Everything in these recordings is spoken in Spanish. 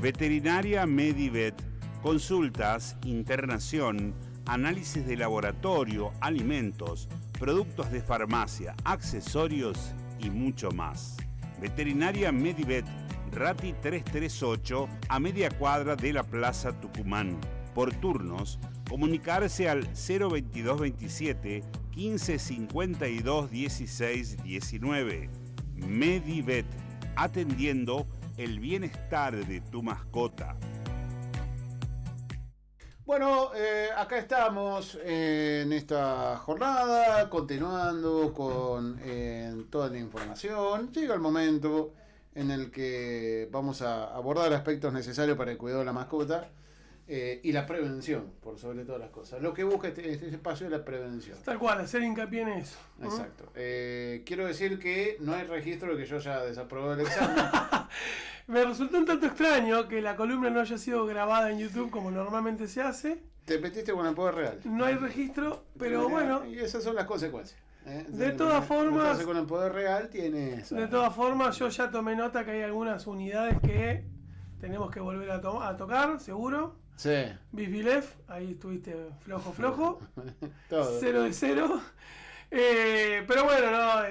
Veterinaria Medivet, consultas, internación, análisis de laboratorio, alimentos, productos de farmacia, accesorios y mucho más. Veterinaria Medivet, Rati 338, a media cuadra de la Plaza Tucumán. Por turnos, comunicarse al 02227 1552 16 19. Medivet, atendiendo el bienestar de tu mascota. Bueno, acá estamos en esta jornada, continuando con toda la información. Llega el momento en el que vamos a abordar aspectos necesarios para el cuidado de la mascota y la prevención, por sobre todas las cosas. Lo que busca este espacio es la prevención. Tal cual, hacer hincapié en eso. Exacto. Quiero decir que no hay registro de que yo haya desaprobado el examen. Me resultó un tanto extraño que la columna no haya sido grabada en YouTube como normalmente se hace. Te metiste con el poder real. No hay registro, pero bueno. Y esas son las consecuencias. De todas formas, con el poder real tiene eso. De todas formas, yo ya tomé nota que hay algunas unidades que tenemos que volver a tocar, seguro. Sí. Bisbilev, ahí estuviste flojo. Todo. 0 de 0. Pero bueno, no.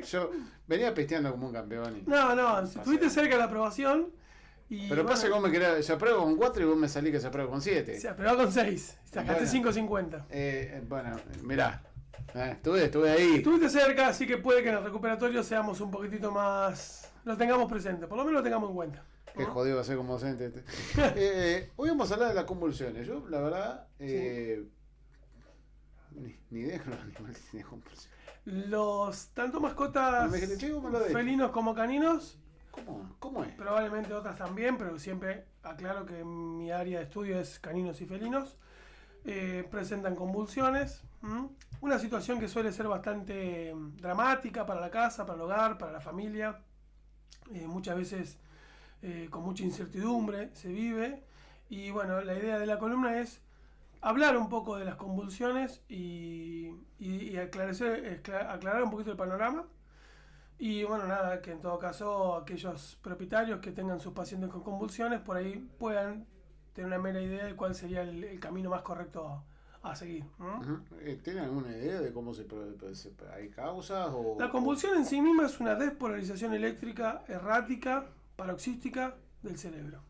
Yo venía pisteando como un campeón. No, estuviste cerca de la aprobación. Pero pasa que vos me querés, se aprueba con 4 y vos me salís que se aprueba con 7. Se aprueba con 6. Sacaste 5.50. Bueno, mirá. Estuve ahí. Estuviste cerca, así que puede que en el recuperatorio seamos un poquitito más. Lo tengamos presente, por lo menos lo tengamos en cuenta. Qué jodido va a ser como docente hoy vamos a hablar de las convulsiones. Yo, la verdad, ni idea que los animales tienen convulsiones. Tanto mascotas felinos como caninos. ¿Cómo es? Probablemente otras también, pero siempre aclaro que mi área de estudio es caninos y felinos. Presentan convulsiones. Una situación que suele ser bastante dramática para la casa, para el hogar, para la familia. Muchas veces con mucha incertidumbre se vive. Y bueno, la idea de la columna es hablar un poco de las convulsiones y aclarar un poquito el panorama. Y bueno, nada, que en todo caso aquellos propietarios que tengan sus pacientes con convulsiones por ahí puedan tener una mera idea de cuál sería el camino más correcto a seguir. ¿Tienen alguna idea de cómo hay causas? La convulsión en sí misma es una despolarización eléctrica errática, paroxística del cerebro.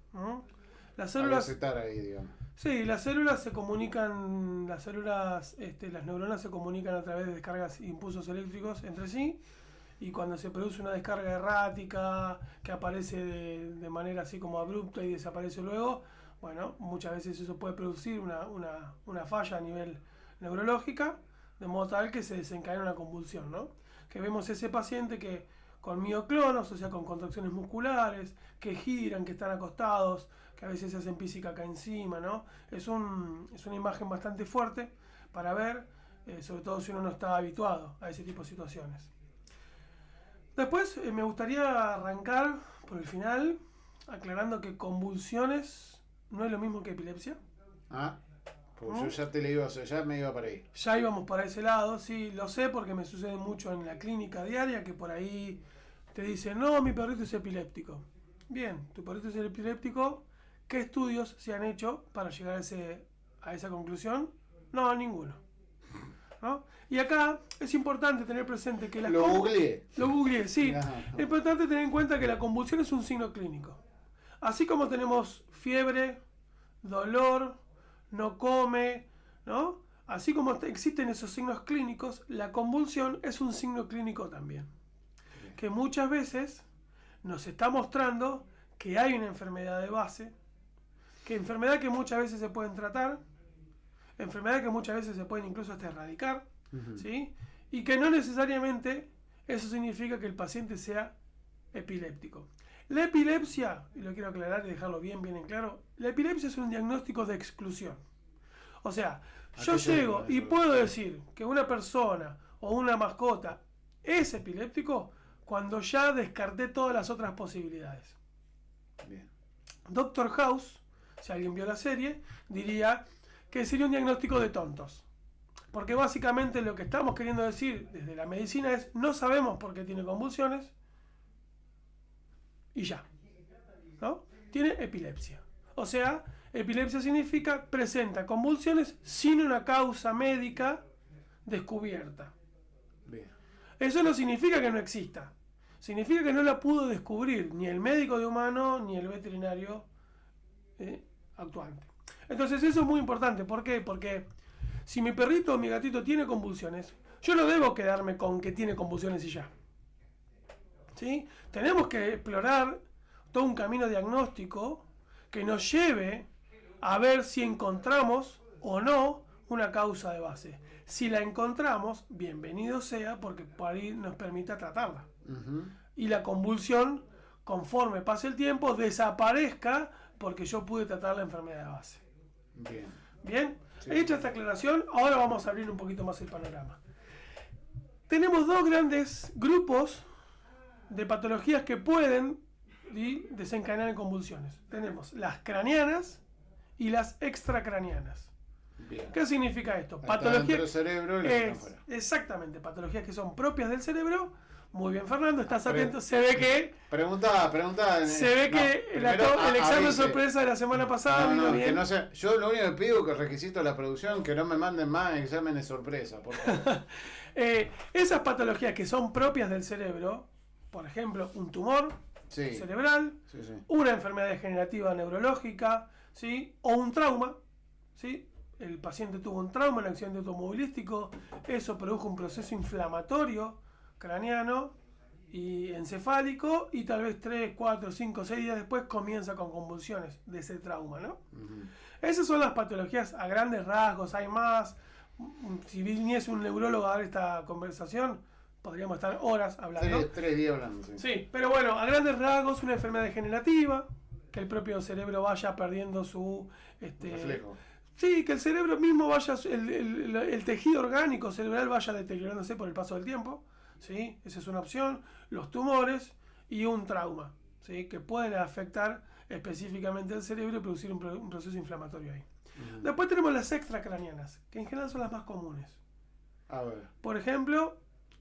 Las células... ahí, digamos. Sí, las células se comunican, las neuronas se comunican a través de descargas e impulsos eléctricos entre sí. Y cuando se produce una descarga errática que aparece de manera así como abrupta y desaparece luego, bueno, muchas veces eso puede producir una falla a nivel neurológica, de modo tal que se desencadena una convulsión, ¿no? Que vemos ese paciente que con mioclonos, o sea, con contracciones musculares, que giran, que están acostados, que a veces se hacen písica acá encima, ¿no? Es una imagen bastante fuerte para ver, sobre todo si uno no está habituado a ese tipo de situaciones. Después me gustaría arrancar por el final, aclarando que convulsiones no es lo mismo que epilepsia. Pues yo ya te le iba, ya me iba para ahí. Ya íbamos para ese lado, sí, lo sé porque me sucede mucho en la clínica diaria, que por ahí te dicen, no, mi perrito es epiléptico. Bien, tu perrito es epiléptico, ¿qué estudios se han hecho para llegar a esa conclusión? No, ninguno. ¿No? Y acá es importante tener presente que Lo googleé, sí. Es importante tener en cuenta que la convulsión es un signo clínico. Así como tenemos fiebre, dolor, no come, ¿no? Así como existen esos signos clínicos, la convulsión es un signo clínico también. Que muchas veces nos está mostrando que hay una enfermedad de base, enfermedad que muchas veces se pueden tratar, enfermedades que muchas veces se pueden incluso hasta erradicar, ¿sí? Y que no necesariamente eso significa que el paciente sea epiléptico. La epilepsia, y lo quiero aclarar y dejarlo bien en claro, la epilepsia es un diagnóstico de exclusión. O sea, yo llego y puedo decir que una persona o una mascota es epiléptico cuando ya descarté todas las otras posibilidades. Bien. Doctor House, si alguien vio la serie, diría que sería un diagnóstico de tontos. Porque básicamente lo que estamos queriendo decir desde la medicina es no sabemos por qué tiene convulsiones y ya, ¿no? tiene epilepsia. O sea, epilepsia significa presenta convulsiones sin una causa médica descubierta. Bien. Eso no significa que no exista. Significa que no la pudo descubrir ni el médico de humano ni el veterinario actuante. Entonces eso es muy importante. ¿Por qué? Porque si mi perrito o mi gatito tiene convulsiones, yo no debo quedarme con que tiene convulsiones y ya. ¿Sí? Tenemos que explorar todo un camino diagnóstico que nos lleve a ver si encontramos o no una causa de base. Si la encontramos, bienvenido sea, porque por ahí nos permite tratarla. Y la convulsión, conforme pase el tiempo, desaparezca porque yo pude tratar la enfermedad de base. Bien. Bien, Sí. hecha esta aclaración, ahora vamos a abrir un poquito más el panorama. Tenemos dos grandes grupos de patologías que pueden desencadenar en convulsiones. Tenemos las craneanas y las extracraneanas. Bien. ¿Qué significa esto? Está dentro del cerebro y la están fuera. Exactamente, patologías que son propias del cerebro. Muy bien, Fernando, estás atento. Se ve que Pregunta. se ve que el examen sorpresa de la semana pasada vino bien. Que no sé, yo lo único que pido que requisito de la producción que no me manden más exámenes sorpresa, por favor. Esas patologías que son propias del cerebro, por ejemplo, un tumor cerebral, Sí. una enfermedad degenerativa neurológica, ¿sí? O un trauma, ¿sí? El paciente tuvo un trauma, un accidente automovilístico, eso produjo un proceso inflamatorio craneano y encefálico, y tal vez 3, 4, 5, 6 días después comienza con convulsiones de ese trauma, ¿no? Esas son las patologías a grandes rasgos, hay más. Si viniese un neurólogo a dar esta conversación, podríamos estar horas hablando. 3 días hablando, sí. Sí, pero bueno, a grandes rasgos, una enfermedad degenerativa, que el propio cerebro vaya perdiendo su reflejo. Sí, que el cerebro mismo vaya, el tejido orgánico cerebral vaya deteriorándose por el paso del tiempo, ¿sí? Esa es una opción. Los tumores y un trauma, ¿sí? Que pueden afectar específicamente el cerebro y producir un proceso inflamatorio ahí. Después tenemos las extracraneanas, que en general son las más comunes. A ver. Por ejemplo,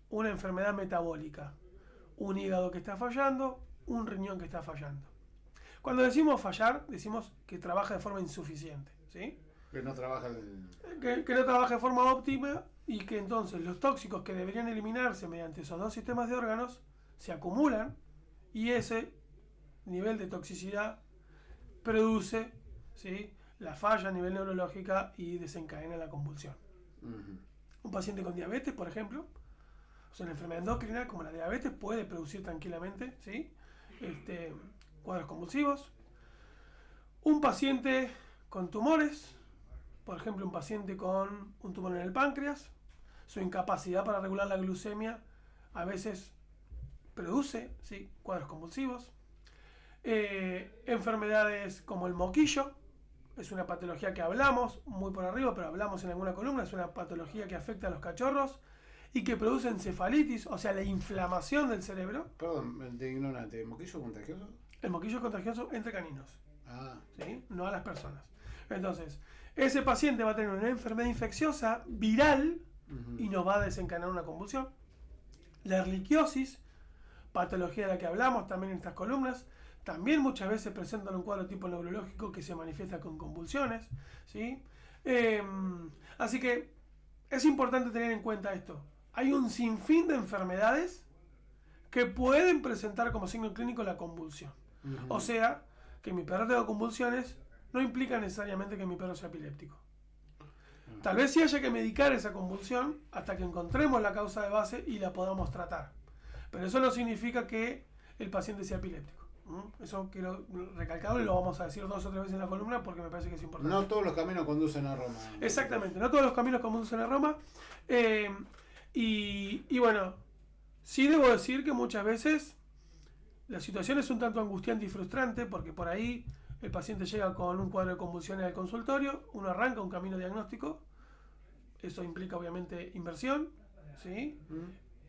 una enfermedad metabólica, un hígado que está fallando, un riñón que está fallando. Cuando decimos fallar, decimos que trabaja de forma insuficiente, ¿sí? Que no trabaja que no trabaja de forma óptima, y que entonces los tóxicos que deberían eliminarse mediante esos dos sistemas de órganos se acumulan, y ese nivel de toxicidad produce, ¿sí?, la falla a nivel neurológica y desencadena la convulsión. Un paciente con diabetes, por ejemplo, o sea, una enfermedad endocrina como la diabetes puede producir tranquilamente, ¿sí?, cuadros convulsivos. Un paciente con tumores, por ejemplo, un paciente con un tumor en el páncreas, su incapacidad para regular la glucemia a veces produce, ¿sí?, cuadros convulsivos. Enfermedades como el moquillo, es una patología que hablamos muy por arriba, pero hablamos en alguna columna. Es una patología que afecta a los cachorros y que produce encefalitis, o sea, la inflamación del cerebro. Perdón, de ignorante, ¿moquillo contagioso? El moquillo es contagioso entre caninos, ¿sí?, no a las personas. Entonces, ese paciente va a tener una enfermedad infecciosa viral y nos va a desencadenar una convulsión. La erliquiosis, patología de la que hablamos también en estas columnas, también muchas veces presentan un cuadro tipo neurológico que se manifiesta con convulsiones, ¿sí? Así que es importante tener en cuenta esto. Hay un sinfín de enfermedades que pueden presentar como signo clínico la convulsión. O sea, que mi perro tenga convulsiones no implica necesariamente que mi perro sea epiléptico. Tal vez sí haya que medicar esa convulsión hasta que encontremos la causa de base y la podamos tratar. Pero eso no significa que el paciente sea epiléptico. Eso quiero recalcarlo y lo vamos a decir 2 o 3 veces en la columna porque me parece que es importante. No todos los caminos conducen a Roma. Exactamente, no todos los caminos conducen a Roma. Y bueno, sí debo decir que muchas veces la situación es un tanto angustiante y frustrante, porque por ahí el paciente llega con un cuadro de convulsiones al consultorio, uno arranca un camino diagnóstico, eso implica obviamente inversión, ¿sí?,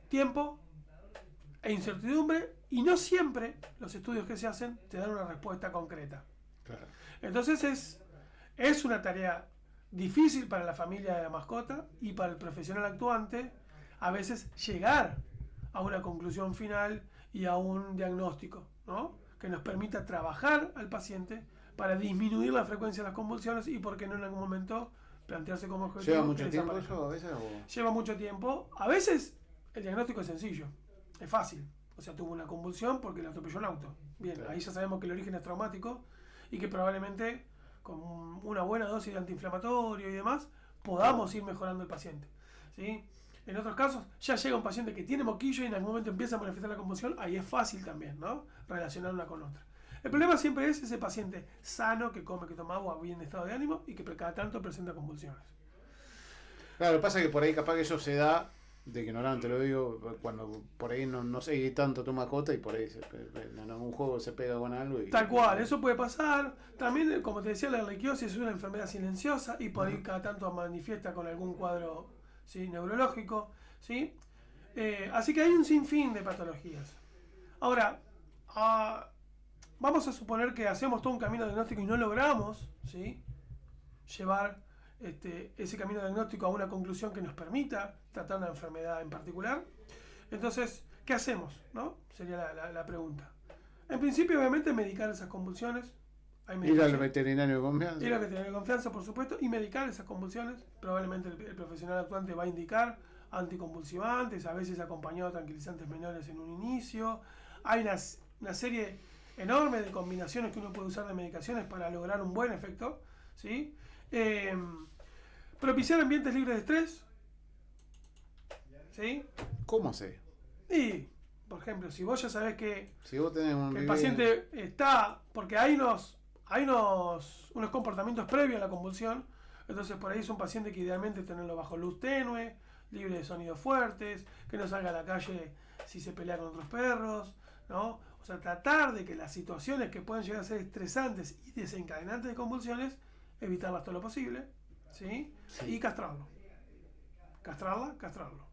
tiempo e incertidumbre, y no siempre los estudios que se hacen te dan una respuesta concreta. Claro. Entonces es una tarea difícil para la familia de la mascota y para el profesional actuante a veces llegar a una conclusión final y a un diagnóstico, ¿no?, que nos permita trabajar al paciente para disminuir la frecuencia de las convulsiones y, por qué no, en algún momento plantearse como objetivo. ¿Lleva mucho que tiempo desaparezca. eso a veces? O... Lleva mucho tiempo. A veces el diagnóstico es sencillo, es fácil. O sea, tuvo una convulsión porque le atropelló un auto. Bien, Claro. ahí ya sabemos que el origen es traumático y que probablemente con una buena dosis de antiinflamatorio y demás podamos ir mejorando el paciente, ¿sí? En otros casos, ya llega un paciente que tiene moquillo y en algún momento empieza a manifestar la convulsión, ahí es fácil también, ¿no? Relacionar una con otra. El problema siempre es ese paciente sano que come, que toma agua, bien de estado de ánimo y que cada tanto presenta convulsiones. Claro, lo que pasa es que por ahí capaz que eso se da, de ignorante lo digo, cuando por ahí no seguís tanto tu mascota y por ahí en algún juego se pega con algo. Y, Tal cual, eso puede pasar. También, como te decía, la erliquiosis es una enfermedad silenciosa y por ahí cada tanto manifiesta con algún cuadro, ¿sí?, neurológico, ¿sí? Así que hay un sinfín de patologías. Ahora, vamos a suponer que hacemos todo un camino diagnóstico y no logramos, ¿sí?, llevar ese camino diagnóstico a una conclusión que nos permita tratar una enfermedad en particular. Entonces, ¿qué hacemos?, ¿no? Sería la pregunta. En principio, obviamente, medicar esas convulsiones. Ir al veterinario de confianza. Ir al veterinario de confianza, por supuesto, y medicar esas convulsiones. Probablemente el profesional actuante va a indicar anticonvulsivantes, a veces acompañado de tranquilizantes menores en un inicio. Hay una serie enorme de combinaciones que uno puede usar de medicaciones para lograr un buen efecto, ¿sí? Propiciar ambientes libres de estrés, ¿sí? ¿Cómo sé? Y, por ejemplo, si vos ya sabés que Si vos tenés un el bebé- paciente está, porque hay unos comportamientos previos a la convulsión, entonces por ahí es un paciente que idealmente tenerlo bajo luz tenue, libre de sonidos fuertes, que no salga a la calle si se pelea con otros perros, ¿no? O sea, tratar de que las situaciones que puedan llegar a ser estresantes y desencadenantes de convulsiones, evitarlas todo lo posible, ¿sí? Sí. Y castrarlo. Castrarlo.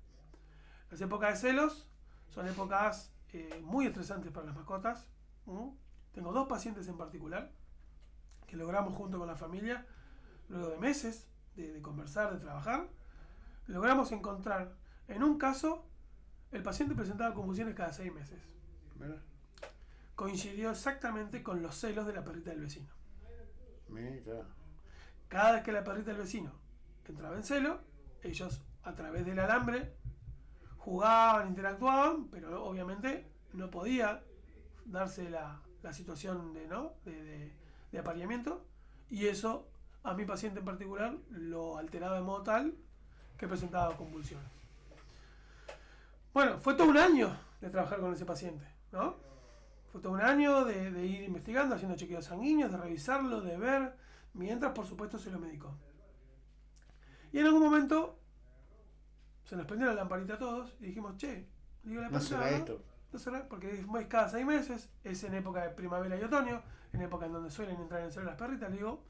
Las épocas de celos son épocas muy estresantes para las mascotas. Tengo 2 pacientes en particular que logramos junto con la familia, luego de meses de conversar, de trabajar, logramos encontrar, en un caso, el paciente presentaba convulsiones cada 6 meses. Mira, Coincidió exactamente con los celos de la perrita del vecino. mira. Cada vez que la perrita del vecino entraba en celo, ellos a través del alambre jugaban, interactuaban, pero obviamente no podía darse la situación de apareamiento, y eso a mi paciente en particular lo alteraba de modo tal que presentaba convulsiones. Bueno, fue todo un año de trabajar con ese paciente, ¿no? Fue todo un año de ir investigando, haciendo chequeos sanguíneos, de revisarlo, de ver, mientras por supuesto se lo medicó. Y en algún momento se nos prendió la lamparita a todos y dijimos, che, digo, la No perrita, será ¿no? esto. No será, porque es cada 6 meses, es en época de primavera y otoño, en época en donde suelen entrar en celo las perritas. Le digo,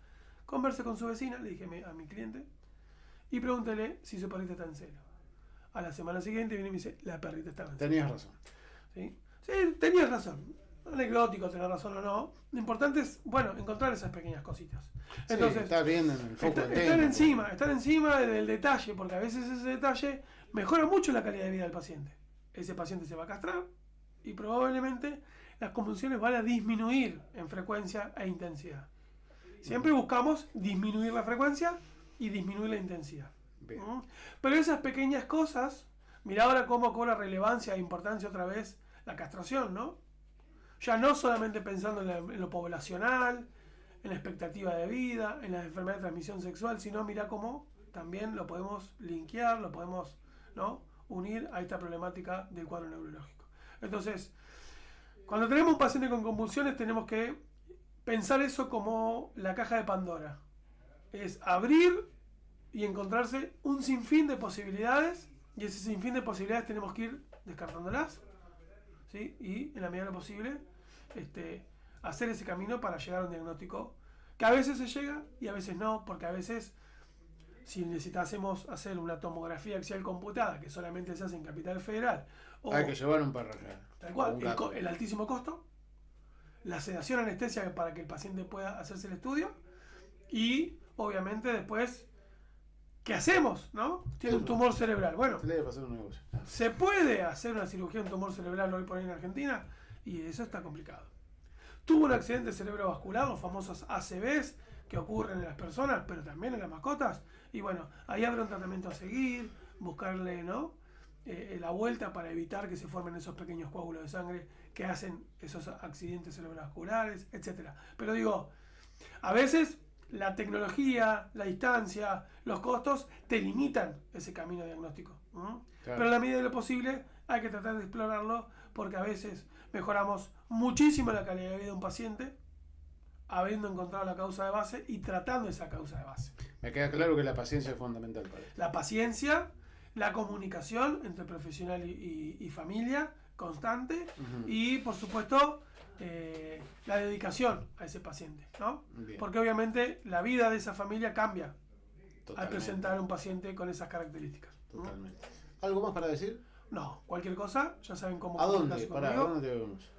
converse con su vecina, le dije a mi cliente, y pregúntele si su perrita está en celo. A la semana siguiente viene y me dice, la perrita estaba en celo. Tenías razón. ¿Sí? Sí, tenías razón. Anecdótico, tener razón o no. Lo importante es, bueno, encontrar esas pequeñas cositas. Entonces, Sí, estás viendo en el foco del estar encima del detalle, porque a veces ese detalle mejora mucho la calidad de vida del paciente. Ese paciente se va a castrar y probablemente las convulsiones van a disminuir en frecuencia e intensidad. Siempre buscamos disminuir la frecuencia y disminuir la intensidad. Bien. Pero esas pequeñas cosas, mirá ahora cómo cobra relevancia e importancia otra vez la castración, ¿no? Ya no solamente pensando en lo poblacional, en la expectativa de vida, en las enfermedades de transmisión sexual, sino mirá cómo también lo podemos linkear, lo podemos, ¿no?, unir a esta problemática del cuadro neurológico. Entonces, cuando tenemos un paciente con convulsiones, tenemos que pensar eso como la caja de Pandora. Es abrir y encontrarse un sinfín de posibilidades, y ese sinfín de posibilidades tenemos que ir descartándolas, ¿sí? Y en la medida de lo posible hacer ese camino para llegar a un diagnóstico que a veces se llega y a veces no, porque a veces si necesitásemos hacer una tomografía axial computada que solamente se hace en Capital Federal, o Hay que llevar un perro acá. tal cual, Un gato. el altísimo costo, la sedación anestesia para que el paciente pueda hacerse el estudio, y obviamente después, ¿qué hacemos? ¿No? Tiene un tumor cerebral. Bueno, Se le debe pasar un negocio. ¿se puede hacer una cirugía en tumor cerebral hoy por hoy en Argentina? Y eso está complicado. tuvo un accidente cerebrovascular, los famosos ACVs, que ocurren en las personas, pero también en las mascotas. Y bueno, ahí habrá un tratamiento a seguir, buscarle, ¿no? La vuelta para evitar que se formen esos pequeños coágulos de sangre que hacen esos accidentes cerebrovasculares, etcétera. Pero digo, a veces la tecnología, la distancia, los costos te limitan ese camino diagnóstico. Claro. Pero en la medida de lo posible hay que tratar de explorarlo, porque a veces mejoramos muchísimo la calidad de vida de un paciente habiendo encontrado la causa de base y tratando esa causa de base. Me queda claro que la paciencia es fundamental para esto. La paciencia, la comunicación entre profesional y familia constante, y por supuesto la dedicación a ese paciente, ¿no? Bien. Porque obviamente la vida de esa familia cambia al presentar a un paciente con esas características. Totalmente. ¿Algo más para decir? No, cualquier cosa, ya saben cómo. ¿A dónde? ¿A dónde te vemos?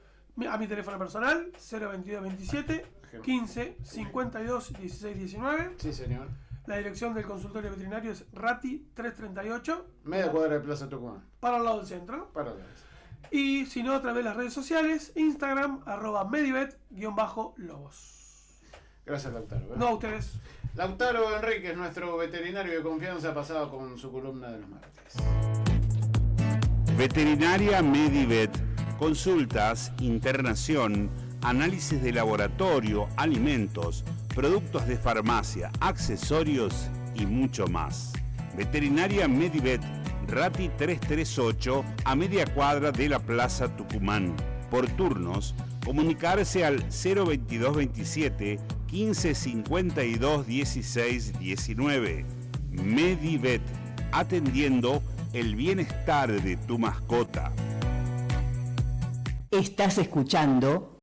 A mi teléfono personal, 02227 15 52 16 19. Sí, señor. La dirección del consultorio veterinario es Rati 338. Media cuadra de Plaza Tucumán. Para el lado del centro. Para el lado. Y si no, a través de las redes sociales, Instagram, @medivet_lobos. Gracias, Lautaro. No, a ustedes. Lautaro Enríquez, nuestro veterinario de confianza, pasado con su columna de los martes. Veterinaria Medivet. Consultas, internación, análisis de laboratorio, alimentos, productos de farmacia, accesorios y mucho más. Veterinaria Medivet, Rati 338, a media cuadra de la Plaza Tucumán. Por turnos, comunicarse al 02227 15 52 16 19. Medivet, atendiendo el bienestar de tu mascota. Estás escuchando